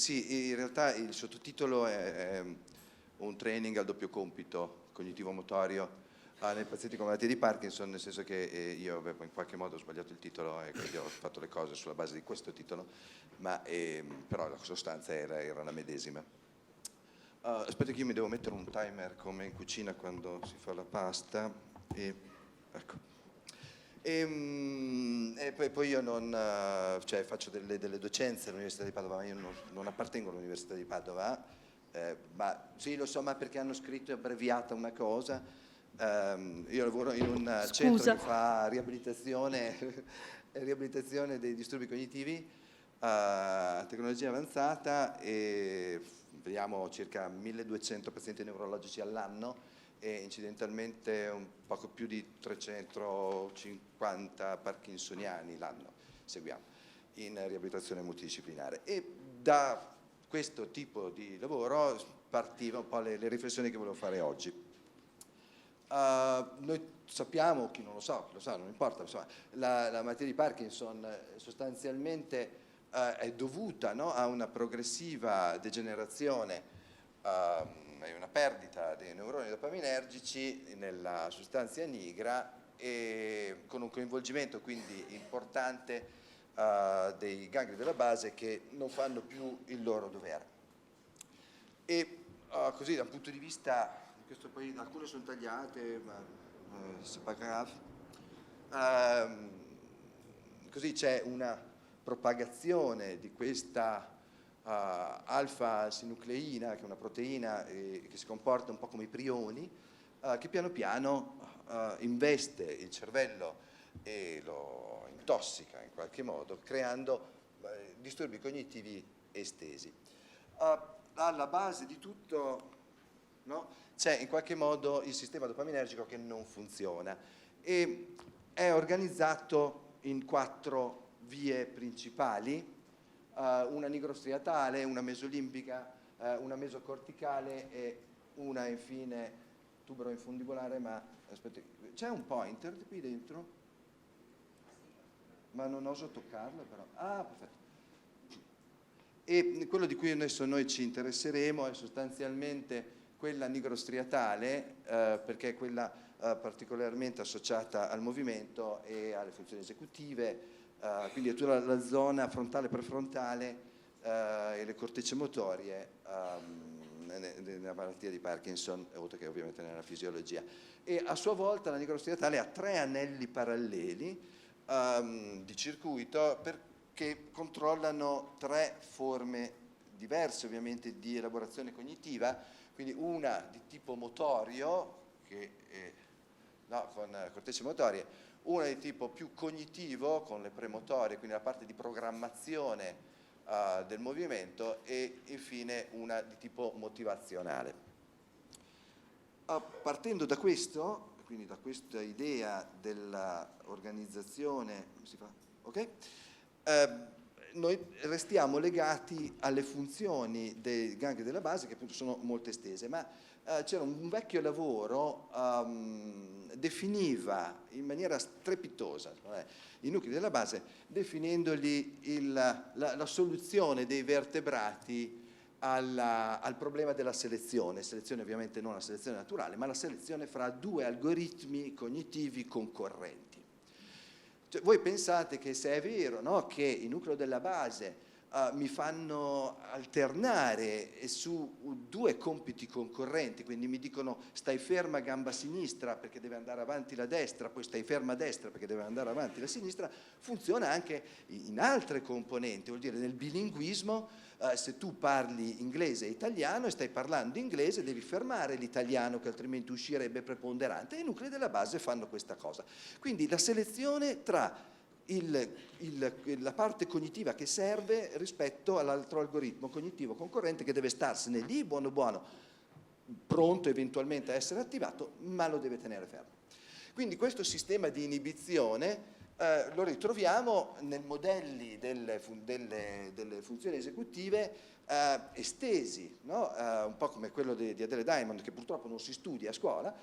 Sì, in realtà il sottotitolo è un training al doppio compito cognitivo-motorio nei pazienti con malattia di Parkinson, nel senso che io avevo in qualche modo sbagliato il titolo e quindi ho fatto le cose sulla base di questo titolo, ma però la sostanza era la medesima. Aspetta che io mi devo mettere un timer come in cucina quando si fa la pasta. Ecco. Poi io cioè faccio delle docenze all'Università di Padova, ma io non appartengo all'Università di Padova, ma sì, lo so, ma perché hanno scritto abbreviata una cosa. Io lavoro in un centro che fa riabilitazione dei disturbi cognitivi a tecnologia avanzata e vediamo circa 1200 pazienti neurologici all'anno e incidentalmente un poco più di 350 parkinsoniani l'anno seguiamo in riabilitazione multidisciplinare. E da questo tipo di lavoro partivano un po' le riflessioni che volevo fare oggi. Noi sappiamo, chi non lo sa, non importa, insomma, la malattia di Parkinson sostanzialmente è dovuta, no, a una progressiva degenerazione e una perdita dei neuroni dopaminergici nella sostanza nigra e con un coinvolgimento quindi importante dei gangli della base che non fanno più il loro dovere. E così dal punto di vista, questo poi alcune sono tagliate, ma c'est pas grave. Così c'è una propagazione di questa alfa-sinucleina, che è una proteina che si comporta un po' come i prioni, che piano piano investe il cervello e lo intossica in qualche modo, creando disturbi cognitivi estesi. Alla base di tutto, no, c'è in qualche modo il sistema dopaminergico che non funziona e è organizzato in 4 vie principali, una nigrostriatale, una mesolimbica, una mesocorticale e una infine tuberoinfundibolare, ma aspetta, c'è un pointer qui dentro? Ma non oso toccarlo però. Ah, perfetto. E quello di cui adesso noi ci interesseremo è sostanzialmente quella nigrostriatale, perché è quella particolarmente associata al movimento e alle funzioni esecutive, quindi è tutta la zona frontale prefrontale e le cortecce motorie nella malattia di Parkinson, oltre che ovviamente nella fisiologia. E a sua volta la nigrostriatale ha 3 anelli paralleli di circuito che controllano 3 forme diverse ovviamente di elaborazione cognitiva, quindi una di tipo motorio, con cortecce motorie, una di tipo più cognitivo con le premotorie, quindi la parte di programmazione del movimento, e infine una di tipo motivazionale. Partendo da questo, quindi da questa idea dell'organizzazione, ok? Noi restiamo legati alle funzioni dei gangli della base, che appunto sono molto estese, ma c'era un vecchio lavoro definiva in maniera strepitosa i nuclei della base, definendoli la soluzione dei vertebrati al problema della selezione ovviamente non la selezione naturale, ma la selezione fra 2 algoritmi cognitivi concorrenti. Cioè, voi pensate che se è vero, no, che il nucleo della base mi fanno alternare su 2 compiti concorrenti, quindi mi dicono stai ferma gamba sinistra perché deve andare avanti la destra, poi stai ferma a destra perché deve andare avanti la sinistra, funziona anche in altre componenti, vuol dire nel bilinguismo. Se tu parli inglese e italiano e stai parlando inglese devi fermare l'italiano che altrimenti uscirebbe preponderante, e i nuclei della base fanno questa cosa. Quindi la selezione tra la parte cognitiva che serve rispetto all'altro algoritmo cognitivo concorrente che deve starsene lì buono pronto eventualmente a essere attivato, ma lo deve tenere fermo. Quindi questo sistema di inibizione lo ritroviamo nei modelli delle funzioni esecutive estesi, no? Un po' come quello di Adele Diamond, che purtroppo non si studia a scuola,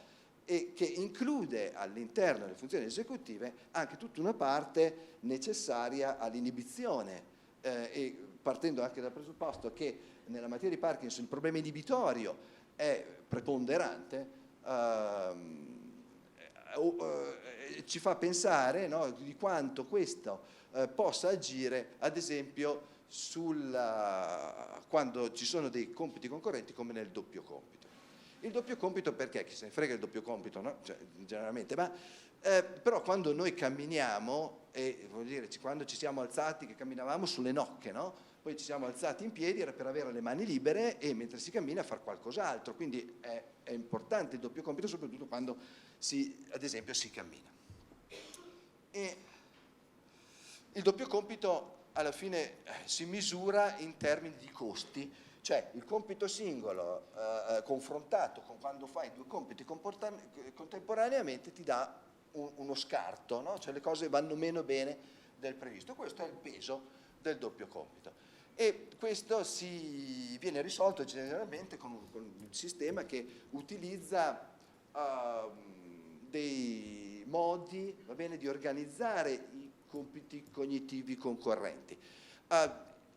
e che include all'interno delle funzioni esecutive anche tutta una parte necessaria all'inibizione e partendo anche dal presupposto che nella materia di Parkinson il problema inibitorio è preponderante, ci fa pensare, no, di quanto questo possa agire, ad esempio, quando ci sono dei compiti concorrenti come nel doppio compito. Il doppio compito perché? Chi se ne frega il doppio compito, no? Cioè, generalmente, ma però quando noi camminiamo, e vuol dire, quando ci siamo alzati, che camminavamo sulle nocche, no? Poi ci siamo alzati in piedi, era per avere le mani libere e mentre si cammina fare qualcos'altro, quindi è importante il doppio compito, soprattutto quando ad esempio si cammina. E il doppio compito alla fine si misura in termini di costi, cioè il compito singolo confrontato con quando fai due compiti contemporaneamente ti dà uno scarto, no? Cioè le cose vanno meno bene del previsto. Questo è il peso del doppio compito. E questo viene risolto generalmente con un sistema che utilizza dei modi, va bene, di organizzare i compiti cognitivi concorrenti.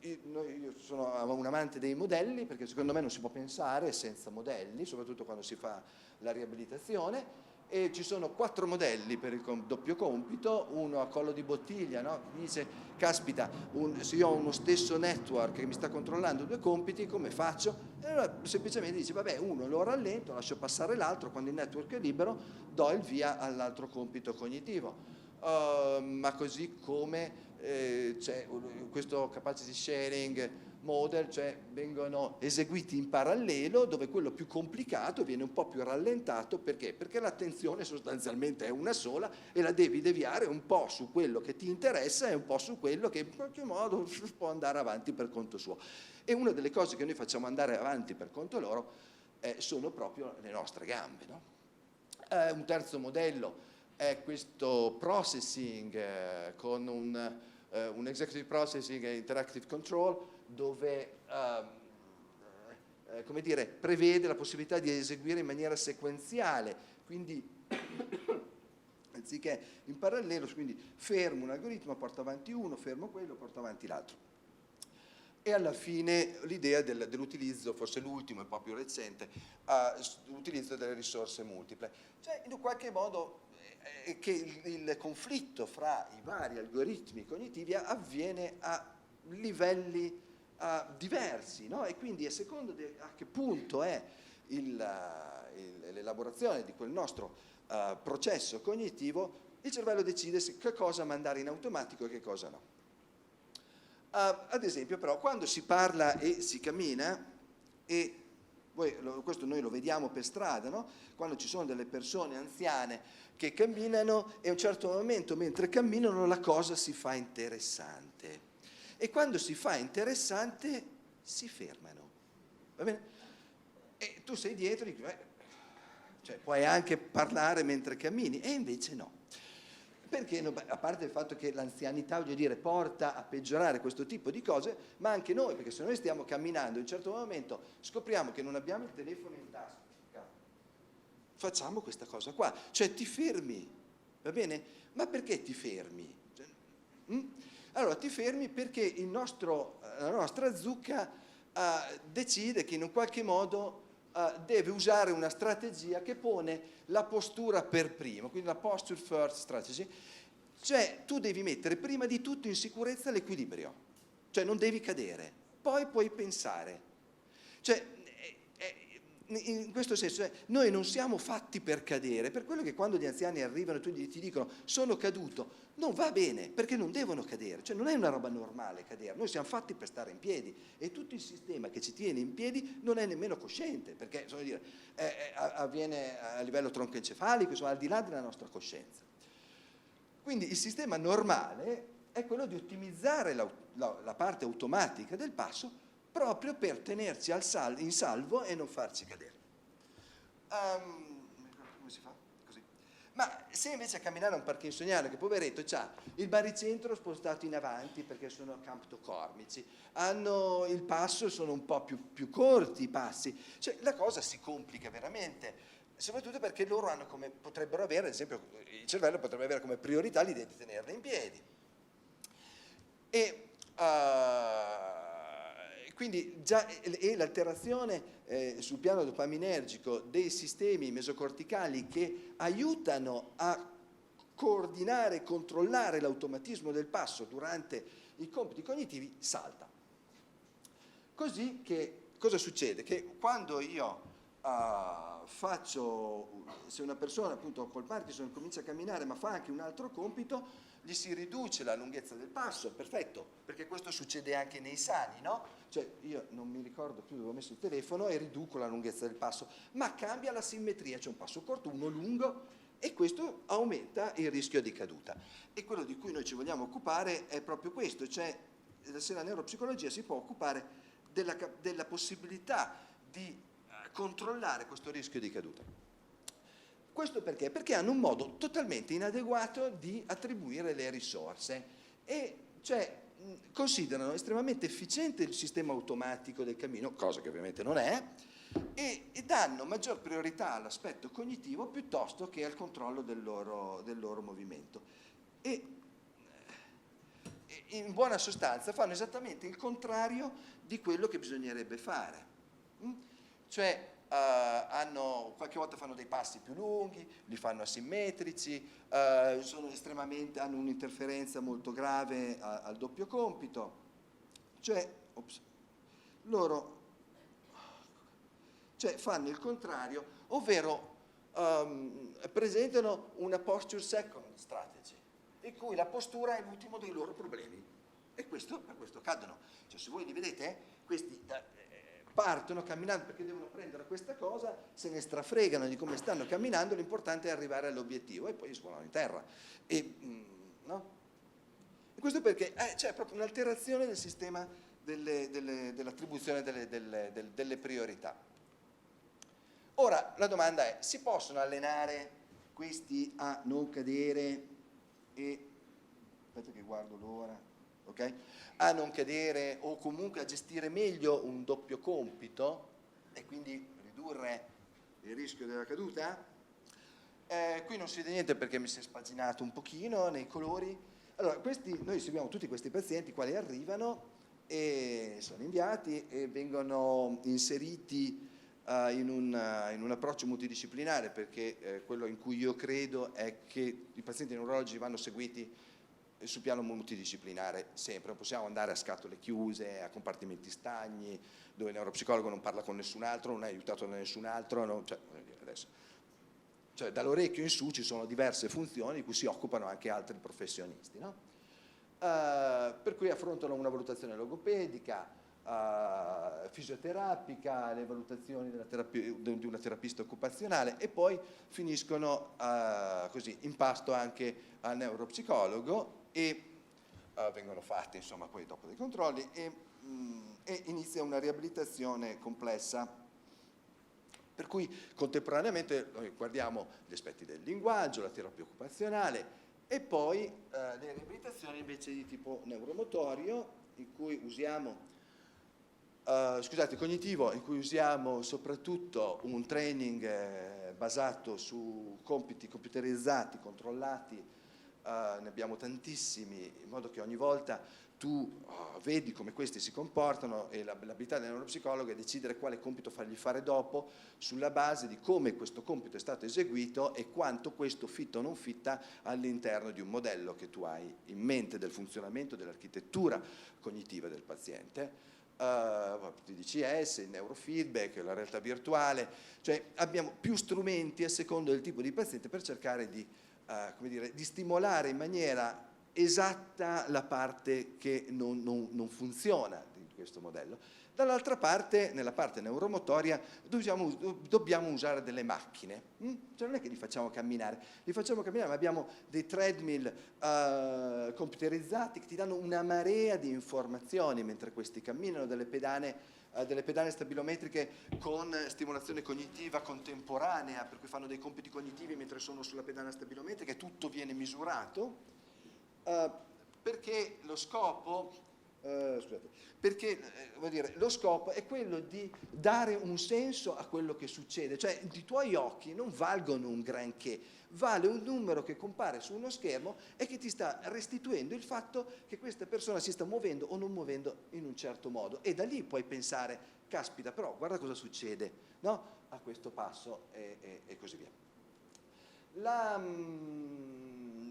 Io sono un amante dei modelli perché secondo me non si può pensare senza modelli, soprattutto quando si fa la riabilitazione, e ci sono 4 modelli per il doppio compito, uno a collo di bottiglia, no? Dice, caspita, se io ho uno stesso network che mi sta controllando 2 compiti, come faccio? E allora semplicemente dice, vabbè, uno lo rallento, lascio passare l'altro, quando il network è libero do il via all'altro compito cognitivo. Ma così come c'è questo capacity sharing model, cioè vengono eseguiti in parallelo, dove quello più complicato viene un po' più rallentato. Perché? Perché l'attenzione sostanzialmente è una sola e la devi deviare un po' su quello che ti interessa e un po' su quello che in qualche modo può andare avanti per conto suo. E una delle cose che noi facciamo andare avanti per conto loro sono proprio le nostre gambe, no? Un terzo modello è questo processing con un executive processing e interactive control, dove come dire, prevede la possibilità di eseguire in maniera sequenziale, quindi anziché in parallelo, quindi fermo un algoritmo, porto avanti uno, fermo quello, porto avanti l'altro. E alla fine l'idea dell'utilizzo, forse l'ultimo e un po' più recente, l'utilizzo delle risorse multiple. Cioè, in qualche modo che il conflitto fra i vari algoritmi cognitivi avviene a livelli diversi, no? E quindi a seconda a che punto è l'elaborazione di quel nostro processo cognitivo, il cervello decide che cosa mandare in automatico e che cosa no. Ad esempio però quando si parla e si cammina, e questo noi lo vediamo per strada, no? Quando ci sono delle persone anziane che camminano e a un certo momento mentre camminano la cosa si fa interessante e quando si fa interessante si fermano, va bene? E tu sei dietro e dici, cioè, puoi anche parlare mentre cammini, e invece no. Perché, a parte il fatto che l'anzianità, voglio dire, porta a peggiorare questo tipo di cose, ma anche noi, perché se noi stiamo camminando in un certo momento scopriamo che non abbiamo il telefono in tasca, facciamo questa cosa qua, cioè ti fermi, va bene? Ma perché ti fermi? Allora ti fermi perché la nostra zucca decide che in un qualche modo deve usare una strategia che pone la postura per primo, quindi la posture first strategy, cioè tu devi mettere prima di tutto in sicurezza l'equilibrio, cioè non devi cadere, poi puoi pensare. Cioè, in questo senso, noi non siamo fatti per cadere, per quello che quando gli anziani arrivano e ti dicono sono caduto, non va bene, perché non devono cadere, cioè non è una roba normale cadere, noi siamo fatti per stare in piedi e tutto il sistema che ci tiene in piedi non è nemmeno cosciente, perché insomma, avviene a livello troncoencefalico, insomma, al di là della nostra coscienza. Quindi il sistema normale è quello di ottimizzare la parte automatica del passo proprio per tenerci in salvo e non farci cadere. Come si fa? Così. Ma se invece a camminare un parkinsoniano, che poveretto ha il baricentro spostato in avanti perché sono camptocormici, hanno il passo, sono un po' più corti i passi, cioè la cosa si complica veramente, soprattutto perché loro hanno potrebbero avere, ad esempio il cervello potrebbe avere come priorità l'idea di tenerle in piedi. E quindi già l'alterazione sul piano dopaminergico dei sistemi mesocorticali che aiutano a coordinare e controllare l'automatismo del passo durante i compiti cognitivi salta. Così che cosa succede? Che quando io se una persona appunto col Parkinson comincia a camminare ma fa anche un altro compito, gli si riduce la lunghezza del passo, perfetto, perché questo succede anche nei sani, no? Cioè io non mi ricordo più dove ho messo il telefono e riduco la lunghezza del passo, ma cambia la simmetria, c'è un passo corto, uno lungo, e questo aumenta il rischio di caduta. E quello di cui noi ci vogliamo occupare è proprio questo, cioè se la neuropsicologia si può occupare della possibilità di controllare questo rischio di caduta. Questo perché? Perché hanno un modo totalmente inadeguato di attribuire le risorse e cioè considerano estremamente efficiente il sistema automatico del cammino, cosa che ovviamente non è, e danno maggior priorità all'aspetto cognitivo piuttosto che al controllo del loro movimento. E in buona sostanza fanno esattamente il contrario di quello che bisognerebbe fare. Cioè qualche volta fanno dei passi più lunghi, li fanno asimmetrici, hanno un'interferenza molto grave al doppio compito, cioè fanno il contrario, ovvero presentano una posture second strategy, in cui la postura è l'ultimo dei loro problemi, e per questo cadono. Cioè, se voi li vedete, questi partono camminando perché devono prendere questa cosa, se ne strafregano di come stanno camminando, l'importante è arrivare all'obiettivo e poi suonano in terra. No? E questo perché c'è proprio un'alterazione del sistema dell'attribuzione delle priorità. Ora, la domanda è, si possono allenare questi a non cadere aspetta che guardo l'ora, ok? A non cadere o comunque a gestire meglio un doppio compito e quindi ridurre il rischio della caduta? Qui non si vede niente perché mi si è spaginato un pochino nei colori. Allora, noi seguiamo tutti questi pazienti quali arrivano e sono inviati e vengono inseriti in un approccio multidisciplinare, perché quello in cui io credo è che i pazienti neurologici vanno seguiti sul piano multidisciplinare sempre. Non possiamo andare a scatole chiuse, a compartimenti stagni, dove il neuropsicologo non parla con nessun altro, non è aiutato da nessun altro, cioè dall'orecchio in su ci sono diverse funzioni di cui si occupano anche altri professionisti, no? Per cui affrontano una valutazione logopedica, fisioterapica, le valutazioni di una terapista occupazionale e poi finiscono così in pasto anche al neuropsicologo e vengono fatti insomma poi dopo dei controlli e inizia una riabilitazione complessa. Per cui contemporaneamente noi guardiamo gli aspetti del linguaggio, la terapia occupazionale e poi le riabilitazioni invece di tipo neuromotorio, in cui usiamo cognitivo, in cui usiamo soprattutto un training basato su compiti computerizzati, controllati, ne abbiamo tantissimi, in modo che ogni volta tu vedi come questi si comportano e l'abilità del neuropsicologo è decidere quale compito fargli fare dopo sulla base di come questo compito è stato eseguito e quanto questo fitta o non fitta all'interno di un modello che tu hai in mente del funzionamento dell'architettura cognitiva del paziente. Il DCS, il neurofeedback, la realtà virtuale, cioè abbiamo più strumenti a secondo del tipo di paziente per cercare di stimolare in maniera esatta la parte che non funziona di questo modello. Dall'altra parte, nella parte neuromotoria, dobbiamo usare delle macchine, cioè non è che li facciamo camminare, ma abbiamo dei treadmill computerizzati che ti danno una marea di informazioni mentre questi camminano, delle pedane stabilometriche con stimolazione cognitiva contemporanea, per cui fanno dei compiti cognitivi mentre sono sulla pedana stabilometrica e tutto viene misurato, perché lo scopo scusate, perché vuol dire, lo scopo è quello di dare un senso a quello che succede, cioè i tuoi occhi non valgono un granché, vale un numero che compare su uno schermo e che ti sta restituendo il fatto che questa persona si sta muovendo o non muovendo in un certo modo, e da lì puoi pensare, caspita, però guarda cosa succede, no? A questo passo e così via.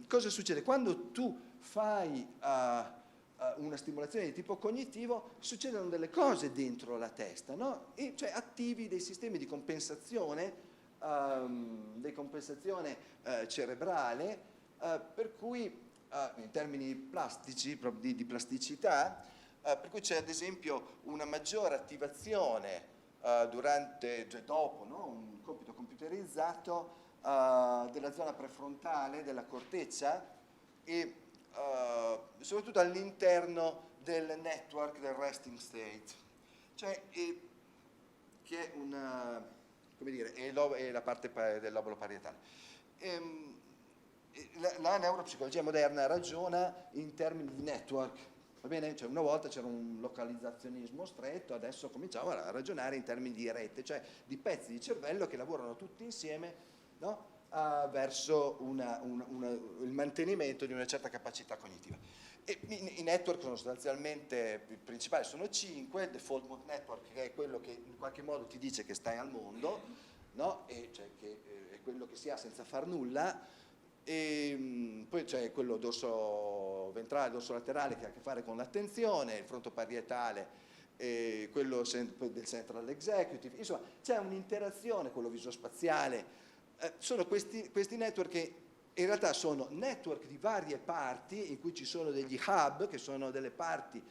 Cosa succede? Quando tu fai una stimolazione di tipo cognitivo, succedono delle cose dentro la testa, no? E cioè attivi dei sistemi di compensazione cerebrale, per cui in termini plastici, proprio di plasticità, per cui c'è ad esempio una maggiore attivazione cioè dopo, no? Un compito computerizzato della zona prefrontale, della corteccia, e soprattutto all'interno del network del resting state, cioè che è una, come dire, è la parte del lobulo parietale. La neuropsicologia moderna ragiona in termini di network, va bene? Cioè una volta c'era un localizzazionismo stretto, adesso cominciamo a ragionare in termini di rete, cioè di pezzi di cervello che lavorano tutti insieme, no? Verso il mantenimento di una certa capacità cognitiva. E i network sono sostanzialmente principali, sono 5, il default mode network, che è quello che in qualche modo ti dice che stai al mondo, no? E cioè che è quello che si ha senza far nulla, e poi c'è quello dorso ventrale, dorso laterale, che ha a che fare con l'attenzione, il frontoparietale, quello del central executive, insomma c'è un'interazione, quello visospaziale. Sono questi network che in realtà sono network di varie parti, in cui ci sono degli hub, che sono delle parti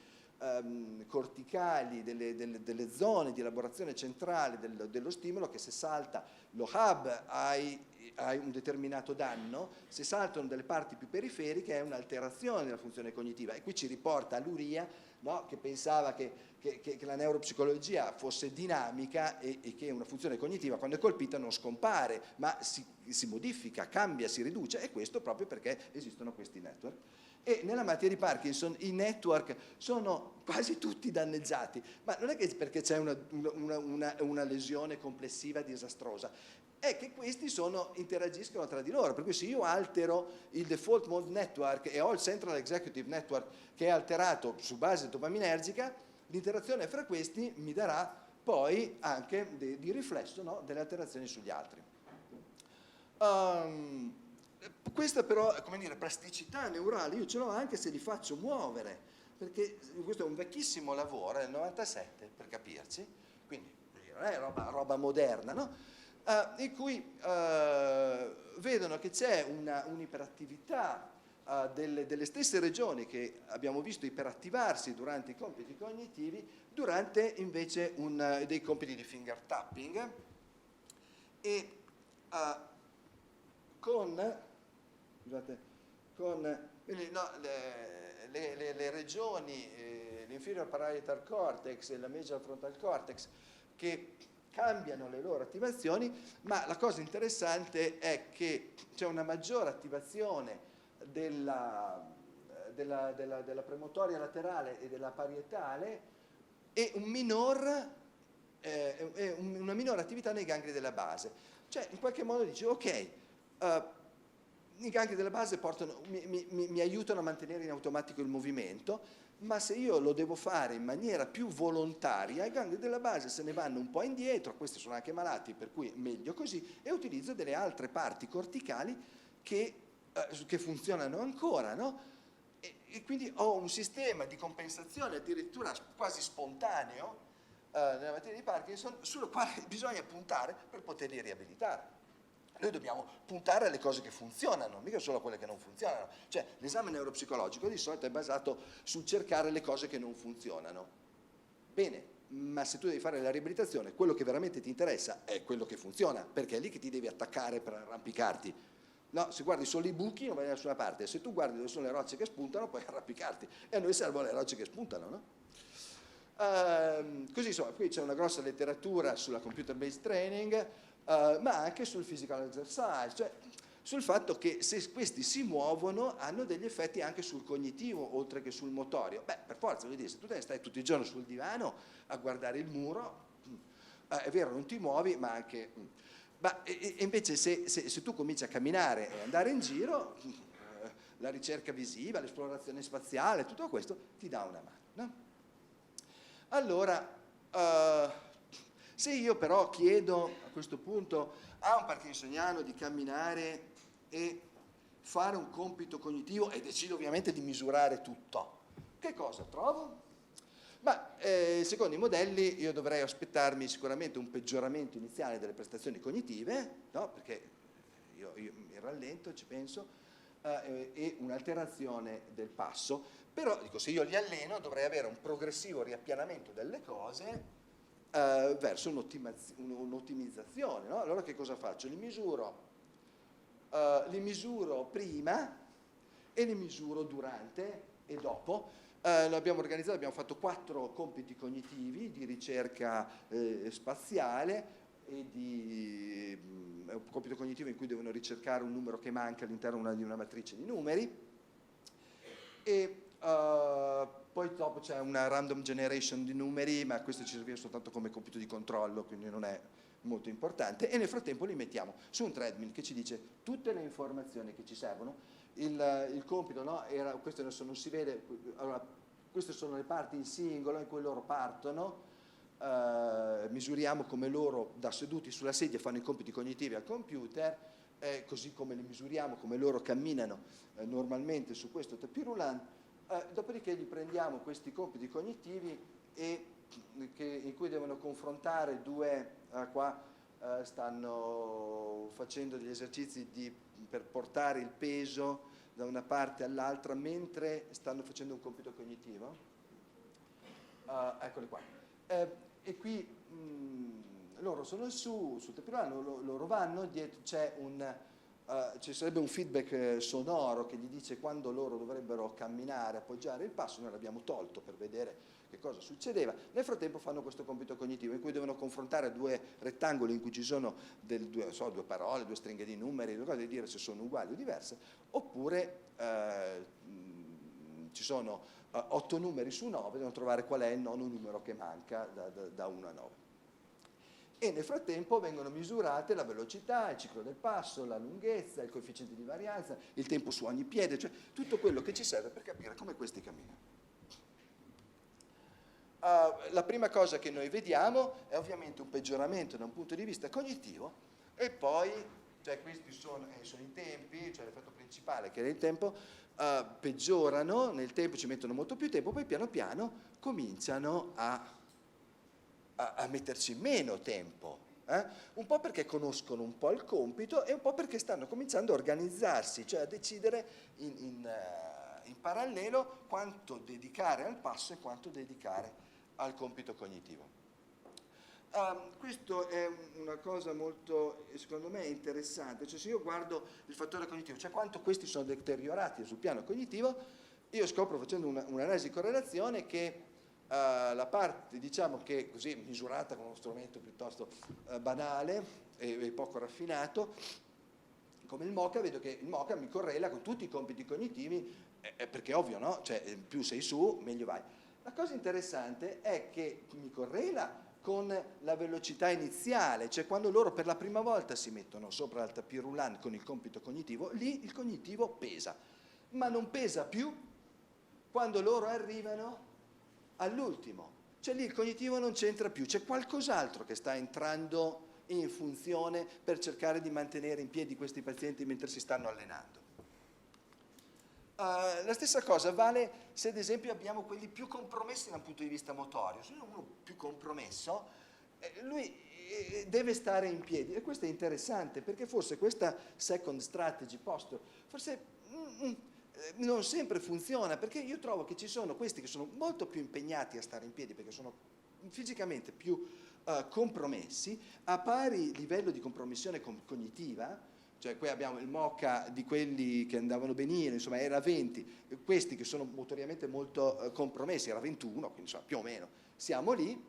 corticali, delle zone di elaborazione centrale dello stimolo, che se salta lo hub hai un determinato danno, se saltano delle parti più periferiche è un'alterazione della funzione cognitiva, e qui ci riporta a Luria, no? Che pensava che la neuropsicologia fosse dinamica e che una funzione cognitiva quando è colpita non scompare, ma si modifica, cambia, si riduce, e questo proprio perché esistono questi network. E nella malattia di Parkinson i network sono quasi tutti danneggiati, ma non è che perché c'è una lesione complessiva disastrosa, è che questi interagiscono tra di loro, per cui se io altero il default mode network e ho il central executive network che è alterato su base dopaminergica, l'interazione fra questi mi darà poi anche di riflesso, no? Delle alterazioni sugli altri. Questa però, come dire, plasticità neurale io ce l'ho anche se li faccio muovere, perché questo è un vecchissimo lavoro, è il 97 per capirci, quindi non è roba moderna, no? In cui vedono che c'è un'iperattività delle stesse regioni che abbiamo visto iperattivarsi durante i compiti cognitivi, durante invece dei compiti di finger tapping, e le regioni, l'inferior parietal cortex e la medial frontal cortex, che cambiano le loro attivazioni, ma la cosa interessante è che c'è una maggiore attivazione della premotoria laterale e della parietale e una minore attività nei gangli della base. Cioè, in qualche modo dice, ok, i gangli della base mi aiutano a mantenere in automatico il movimento, ma se io lo devo fare in maniera più volontaria, i gangli della base se ne vanno un po' indietro, questi sono anche malati, per cui meglio così, e utilizzo delle altre parti corticali che funzionano ancora, no? E quindi ho un sistema di compensazione addirittura quasi spontaneo nella materia di Parkinson, sul quale bisogna puntare per poterli riabilitare. Noi dobbiamo puntare alle cose che funzionano, mica solo a quelle che non funzionano. Cioè, l'esame neuropsicologico di solito è basato sul cercare le cose che non funzionano. Bene, ma se tu devi fare la riabilitazione, quello che veramente ti interessa è quello che funziona, perché è lì che ti devi attaccare per arrampicarti. No, se guardi solo i buchi non vai da nessuna parte, se tu guardi dove sono le rocce che spuntano puoi arrampicarti, e a noi servono le rocce che spuntano, no? Così insomma, qui c'è una grossa letteratura sulla computer based training, ma anche sul physical exercise, cioè sul fatto che se questi si muovono hanno degli effetti anche sul cognitivo oltre che sul motorio. Beh, per forza, vuol dire, se tu te ne stai tutto il giorno sul divano a guardare il muro, è vero, non ti muovi, ma anche... e invece se tu cominci a camminare e andare in giro, la ricerca visiva, l'esplorazione spaziale, tutto questo ti dà una mano, no? Allora, se io però chiedo a questo punto a un parkinsoniano di camminare e fare un compito cognitivo e decido ovviamente di misurare tutto, che cosa trovo? Ma secondo i modelli io dovrei aspettarmi sicuramente un peggioramento iniziale delle prestazioni cognitive, no? Perché io mi rallento, ci penso, e un'alterazione del passo, però dico, se io li alleno dovrei avere un progressivo riappianamento delle cose verso un'ottimizzazione, no? Allora che cosa faccio? Li misuro prima e li misuro durante e dopo. Lo abbiamo organizzato, abbiamo fatto 4 compiti cognitivi di ricerca spaziale e di un compito cognitivo in cui devono ricercare un numero che manca all'interno di una matrice di numeri e poi dopo c'è una random generation di numeri, ma questo ci serve soltanto come compito di controllo, quindi non è molto importante, e nel frattempo li mettiamo su un treadmill che ci dice tutte le informazioni che ci servono. Il compito, no, era, questo adesso non si vede, allora, queste sono le parti in singolo in cui loro partono, misuriamo come loro da seduti sulla sedia fanno i compiti cognitivi al computer, così come li misuriamo come loro camminano normalmente su questo tapis roulant, dopodiché gli prendiamo questi compiti cognitivi in cui devono confrontare due, qua stanno facendo degli esercizi per portare il peso da una parte all'altra mentre stanno facendo un compito cognitivo. Eccoli qua. E qui loro sono sul tapis roulant, loro vanno, dietro c'è ci sarebbe un feedback sonoro che gli dice quando loro dovrebbero camminare, appoggiare il passo, noi l'abbiamo tolto per vedere che cosa succedeva. Nel frattempo fanno questo compito cognitivo in cui devono confrontare 2 rettangoli in cui ci sono due parole, 2 stringhe di numeri, 2 cose, e dire se sono uguali o diverse, oppure ci sono 8 numeri su 9, devono trovare qual è il nono numero che manca da 1 a 9. E nel frattempo vengono misurate la velocità, il ciclo del passo, la lunghezza, il coefficiente di varianza, il tempo su ogni piede, cioè tutto quello che ci serve per capire come questi camminano. La prima cosa che noi vediamo è ovviamente un peggioramento da un punto di vista cognitivo e poi, cioè questi sono i tempi, cioè l'effetto principale che era il tempo, peggiorano nel tempo, ci mettono molto più tempo, poi piano piano cominciano a metterci meno tempo, un po' perché conoscono un po' il compito e un po' perché stanno cominciando a organizzarsi, cioè a decidere in parallelo quanto dedicare al passo e quanto dedicare al compito cognitivo. Questo è una cosa molto, secondo me, interessante, cioè se io guardo il fattore cognitivo, cioè quanto questi sono deteriorati sul piano cognitivo, io scopro facendo un'analisi di correlazione che la parte, diciamo che così misurata con uno strumento piuttosto banale e poco raffinato, come il MoCA, vedo che il MoCA mi correla con tutti i compiti cognitivi, perché è ovvio, no? Cioè più sei su, meglio vai. La cosa interessante è che mi correla con la velocità iniziale, cioè quando loro per la prima volta si mettono sopra il tapis roulant con il compito cognitivo, lì il cognitivo pesa, ma non pesa più quando loro arrivano all'ultimo, cioè lì il cognitivo non c'entra più, c'è qualcos'altro che sta entrando in funzione per cercare di mantenere in piedi questi pazienti mentre si stanno allenando. La stessa cosa vale se ad esempio abbiamo quelli più compromessi da un punto di vista motorio. Se uno più compromesso, lui deve stare in piedi, e questo è interessante perché forse questa second strategy posture forse non sempre funziona, perché io trovo che ci sono questi che sono molto più impegnati a stare in piedi perché sono fisicamente più compromessi, a pari livello di compromissione cognitiva. Cioè qui abbiamo il MoCA di quelli che andavano benino, insomma era 20, questi che sono motoriamente molto compromessi era 21, quindi insomma più o meno siamo lì,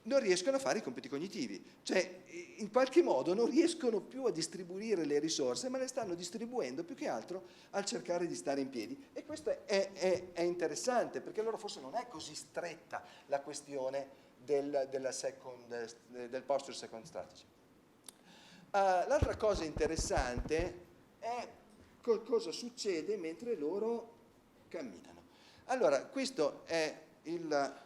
non riescono a fare i compiti cognitivi, cioè in qualche modo non riescono più a distribuire le risorse, ma le stanno distribuendo più che altro al cercare di stare in piedi. E questo è interessante, perché allora forse non è così stretta la questione del posture second strategy. L'altra cosa interessante è cosa succede mentre loro camminano. Allora, questo è il...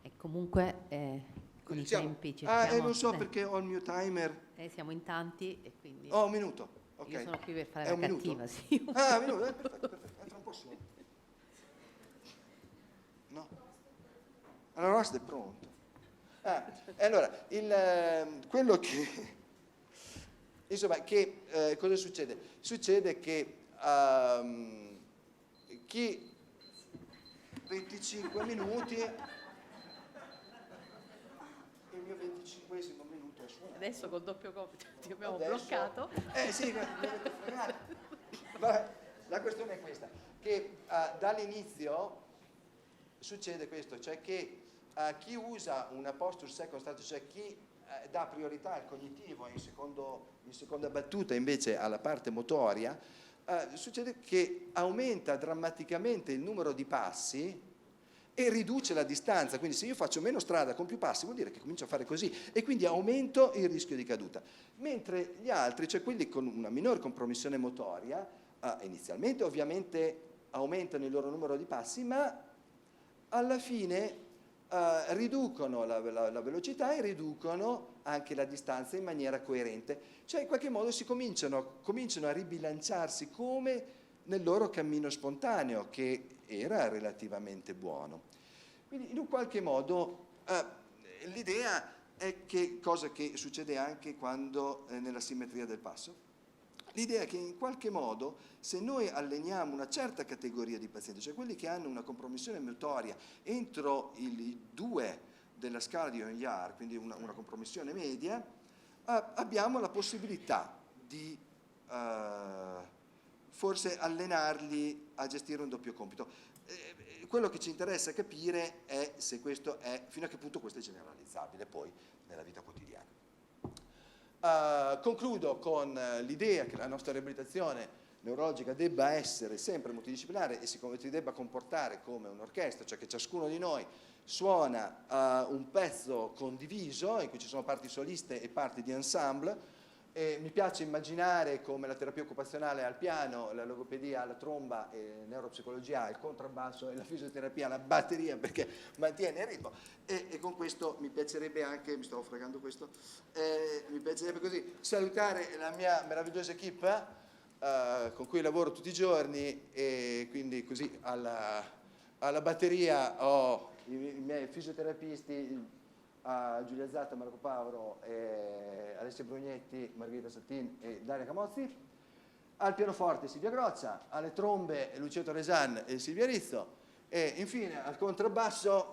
E comunque con i tempi cerchiamo... non so perché ho il mio timer. Siamo in tanti e quindi... Oh, un minuto. Okay. Io sono qui per fare la cattiva, sì. Un minuto, perfetto, tra un po' solo. No? Allora, il roast è pronto. Allora, quello che... Insomma, cosa succede? Succede che chi 25 minuti... Il mio 25esimo minuto è suonato. Adesso col doppio compito ti abbiamo bloccato. Sì, vabbè, la questione è questa, che dall'inizio succede questo, cioè che chi usa una posture second strategy, cioè chi dà priorità al cognitivo in seconda battuta invece alla parte motoria, succede che aumenta drammaticamente il numero di passi e riduce la distanza. Quindi se io faccio meno strada con più passi vuol dire che comincio a fare così e quindi aumento il rischio di caduta. Mentre gli altri, cioè quelli con una minore compromissione motoria, inizialmente ovviamente aumentano il loro numero di passi, ma alla fine riducono la velocità e riducono anche la distanza in maniera coerente. Cioè in qualche modo cominciano a ribilanciarsi come nel loro cammino spontaneo, che era relativamente buono. Quindi in un qualche modo l'idea è che cosa che succede anche quando nella simmetria del passo. L'idea è che in qualche modo se noi alleniamo una certa categoria di pazienti, cioè quelli che hanno una compromissione motoria entro i 2 della scala di Onyar, quindi una compromissione media, abbiamo la possibilità di forse allenarli a gestire un doppio compito. Quello che ci interessa capire è se questo fino a che punto questo è generalizzabile poi nella vita quotidiana. Concludo con l'idea che la nostra riabilitazione neurologica debba essere sempre multidisciplinare e si debba comportare come un'orchestra, cioè che ciascuno di noi suona un pezzo condiviso in cui ci sono parti soliste e parti di ensemble. Mi piace immaginare come la terapia occupazionale al piano, la logopedia alla tromba, neuropsicologia al contrabbasso e la fisioterapia alla batteria, perché mantiene il ritmo. E con questo mi piacerebbe anche, mi stavo fregando questo, mi piacerebbe così salutare la mia meravigliosa equipe con cui lavoro tutti i giorni, e quindi così alla batteria ho i miei fisioterapisti, Giulia Zatta, Marco Paolo, Alessia Brugnetti, Margherita Sattin e Daria Camozzi. Al pianoforte Silvia Groccia, alle trombe Lucia Torresan e Silvia Rizzo, e infine al contrabbasso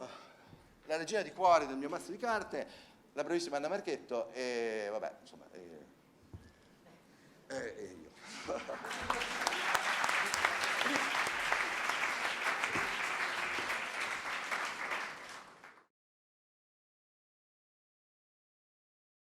la regina di cuore del mio mazzo di carte, la bravissima Anna Marchetto, e vabbè, insomma, io.